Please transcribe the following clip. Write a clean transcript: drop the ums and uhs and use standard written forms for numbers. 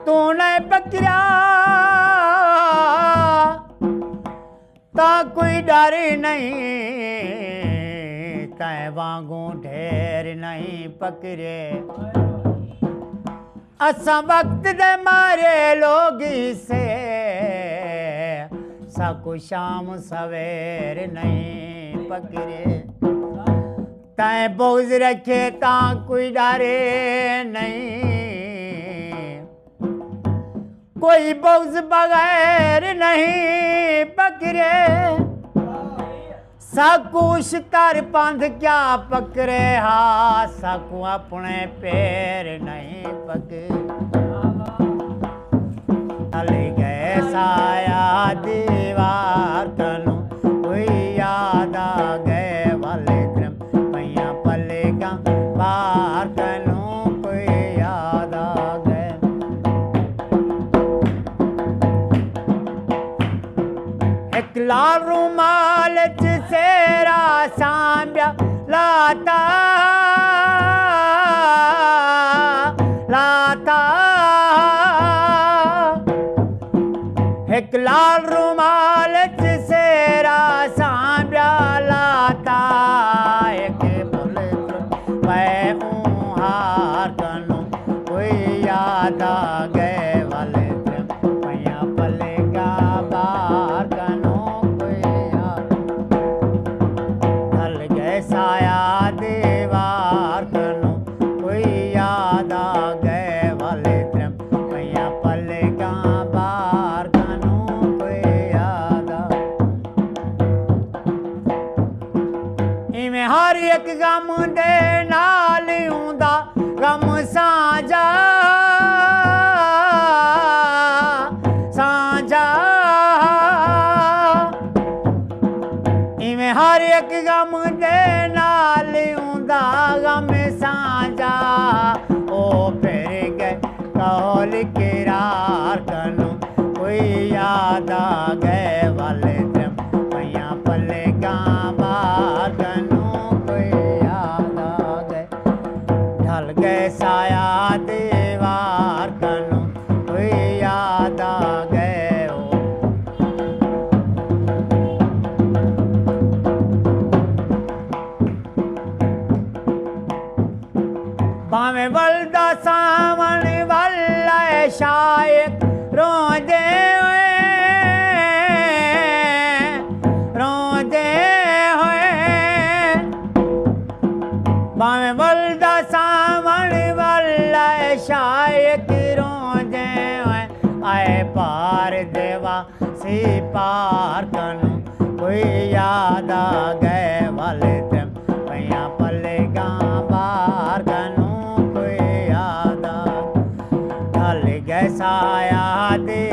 तू नहीं पकड़ा ता कोई डर नहीं, तय वांगू ढेर नहीं पकड़े। असा वक्त दे मारे लोगी से सकु शाम सवेर नहीं पकड़े। तय बोझ रखे ता कोई डरे नहीं, कोई बोझ बगैर नहीं पकड़े। सकू शिकार पंध क्या पकड़े, हा सकू अपने पैर नहीं पकड़े। चले गए साया दीवार तनु कोई याद आ गए वाले क्रम मैया पलेगा बाहर तनु कोई याद आ गए। एक लाल रुमाल सेरा सांब्या लाता लाता, एक लाल रुमाल सेरा सांब्या लाता। एक पुलिस मैं हार कनु कोई याद आ गए वाले मैया पलेगा बाहर कनु कोई याद। ढल गए साया दीवार कनु कोई याद आ गए वाले मैया पलेगा बाहर कनु कोई याद आ। इमें हर एक गम दे नाल हुंदा गम साझा साझा। इमें हर एक गम दे नाल हुंदा गम साझा। ओ फिर गए कौल किरार कनु कोई याद आ गए वाले मैया पलेगा बाहर कनु कोई याद आ गए। ढल गए साया दीवार कनु कोई याद आ गए। ओ भावे वल्दा सावन वल्ला शायक रोंदे होए। भावे वल्दा सावन वल्ला शायक रोंदे होए। आए पार देवा सी पार कनु कोई याद आ गए वाले मैया पलेगा बाहर कनु। साया दे